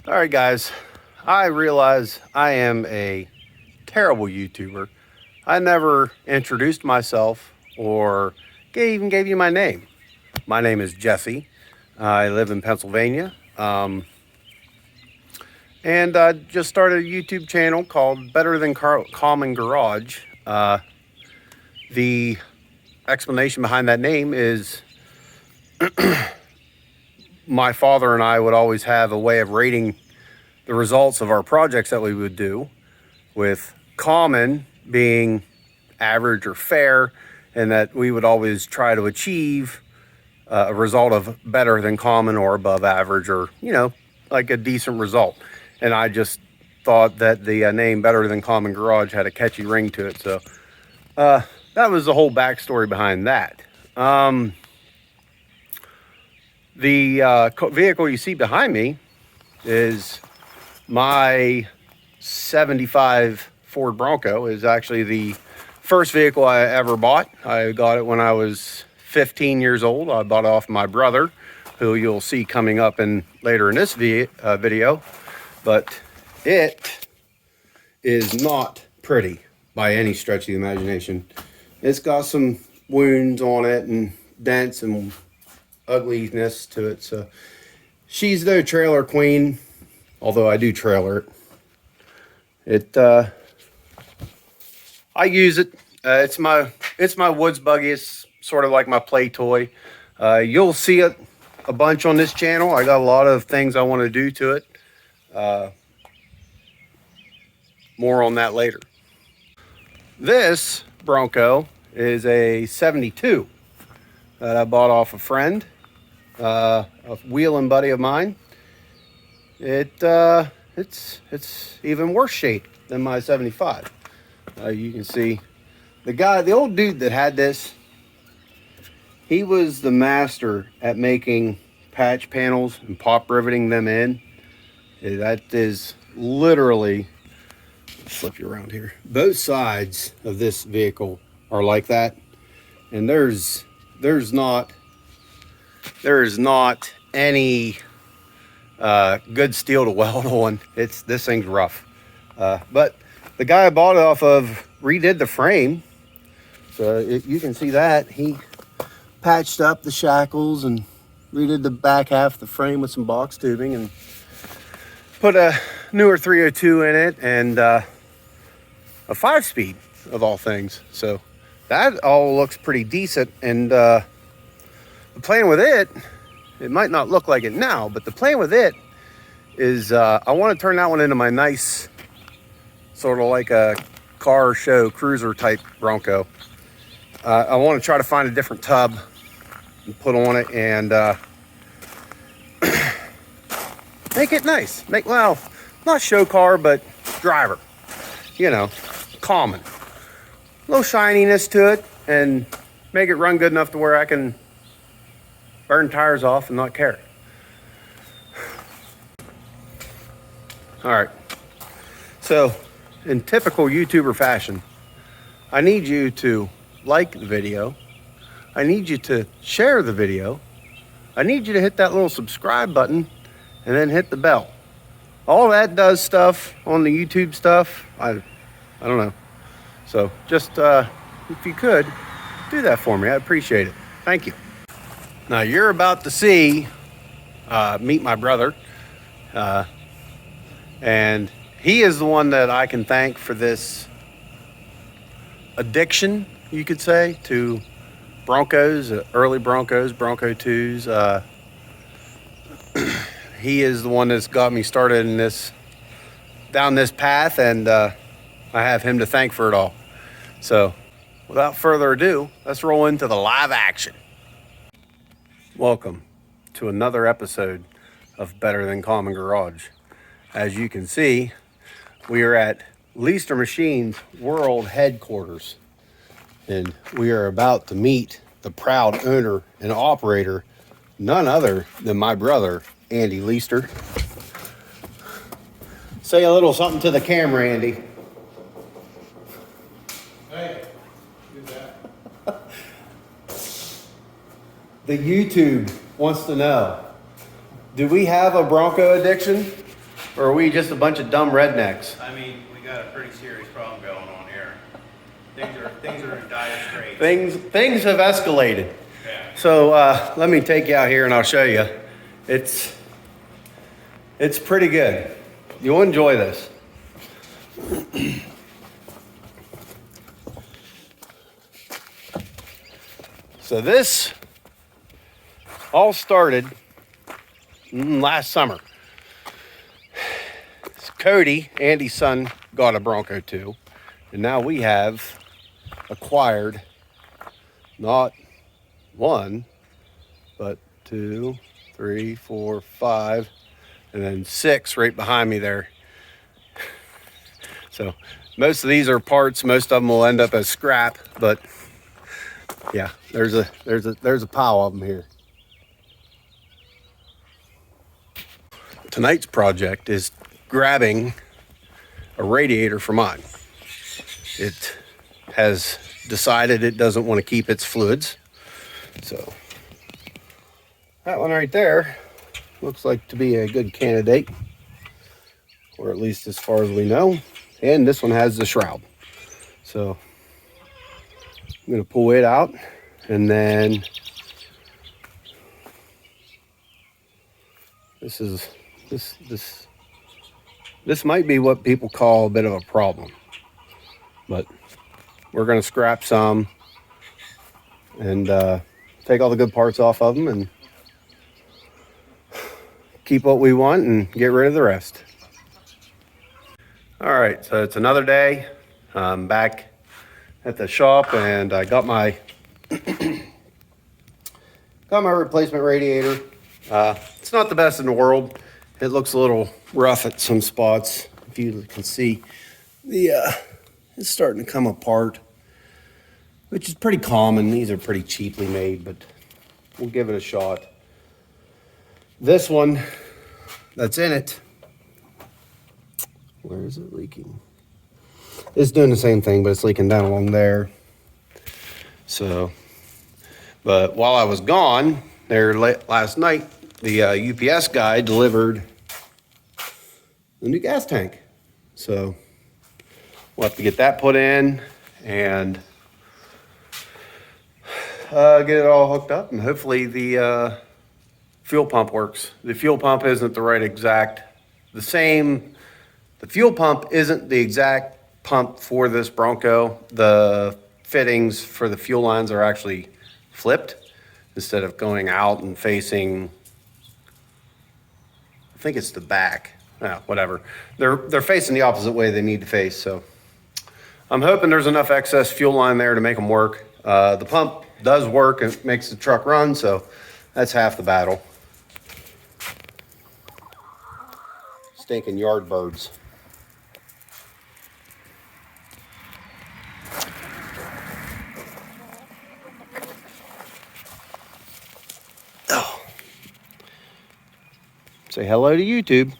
All right, guys, I realize I am a terrible YouTuber. I never introduced myself or even gave you my name. My name is Jesse. I live in Pennsylvania. And I just started a YouTube channel called Better Than Common Garage. The explanation behind that name is my father and I would always have a way of rating the results of our projects that we would do, with common being average or fair, and that we would always try to achieve a result of better than common or above average, or, like a decent result. And I just thought that the name Better Than Common Garage had a catchy ring to it. So that was the whole backstory behind that. The vehicle you see behind me is my 75 Ford Bronco. Is actually the first vehicle I ever bought. I got it when I was 15 years old. I bought it off my brother, who you'll see coming up later in this video. But it is not pretty by any stretch of the imagination. It's got some wounds on it and dents and ugliness to it. So she's no trailer queen, although I do trailer it. I use it. It's my woods buggy. It's sort of like my play toy. You'll see it a bunch on this channel. I got a lot of things I want to do to it. More on that later. This Bronco is a 72 that I bought off a friend, a wheeling buddy of mine. It's even worse shape than my 75. You can see the old dude that had this. He was the master at making patch panels and pop riveting them in. That is literally, flip you around here. Both sides of this vehicle are like that, and there is not any good steel to weld on. This thing's rough. But the guy I bought it off of redid the frame, so you can see that he patched up the shackles and redid the back half of the frame with some box tubing and put a newer 302 in it and a 5-speed of all things. So that all looks pretty decent. And the plan with it might not look like it now, but the plan with it is I want to turn that one into my nice, sort of like a car show cruiser type Bronco. I want to try to find a different tub and put on it and make it nice. Well, not show car, but driver. Common. A little shininess to it, and make it run good enough to where I can burn tires off and not care. All right. So, in typical YouTuber fashion, I need you to like the video. I need you to share the video. I need you to hit that little subscribe button and then hit the bell. All that does stuff on the YouTube stuff, I don't know. So just if you could do that for me, I appreciate it. Thank you. Now you're about to see meet my brother, and he is the one that I can thank for this addiction, you could say, to Broncos, early Broncos, Bronco 2s. He is the one that's got me started in down this path, and I have him to thank for it all. So without further ado, let's roll into the live action. Welcome to another episode of Better Than Common Garage. As you can see, we are at Leister Machines World Headquarters, and we are about to meet the proud owner and operator, none other than my brother, Andy Leister. Say a little something to the camera, Andy. Hey, do that. The YouTube wants to know, do we have a Bronco addiction? Or are we just a bunch of dumb rednecks? I mean, we got a pretty serious problem going on here. Things are in dire straits. Things have escalated. Yeah. So let me take you out here and I'll show you. It's pretty good. You'll enjoy this. So this all started last summer. Cody, Andy's son, got a Bronco too. And now we have acquired not one, but 2, 3, 4, 5, and then 6 right behind me there. So most of these are parts. Most of them will end up as scrap, but yeah, there's a pile of them here. Tonight's project is grabbing a radiator for mine. It has decided it doesn't want to keep its fluids. So that one right there looks like to be a good candidate, or at least as far as we know. And this one has the shroud. So I'm going to pull it out, and then this might be what people call a bit of a problem, but we're going to scrap some and take all the good parts off of them and keep what we want and get rid of the rest. All right, so it's another day. I'm back at the shop and I got my replacement radiator. It's not the best in the world. It looks a little rough at some spots. If you can see, it's starting to come apart, which is pretty common. These are pretty cheaply made, but we'll give it a shot. This one that's in it, where is it leaking? It's doing the same thing, but it's leaking down along there. So, but while I was gone there last night, the UPS guy delivered the new gas tank. So we'll have to get that put in and get it all hooked up, and hopefully the fuel pump works. The fuel pump isn't the fuel pump isn't the exact pump for this Bronco. The fittings for the fuel lines are actually flipped. Instead of going out and facing, I think it's the back. Whatever. They're facing the opposite way they need to face. So I'm hoping there's enough excess fuel line there to make them work. The pump does work and makes the truck run, so that's half the battle. Stinking yard birds. Oh. Say hello to YouTube.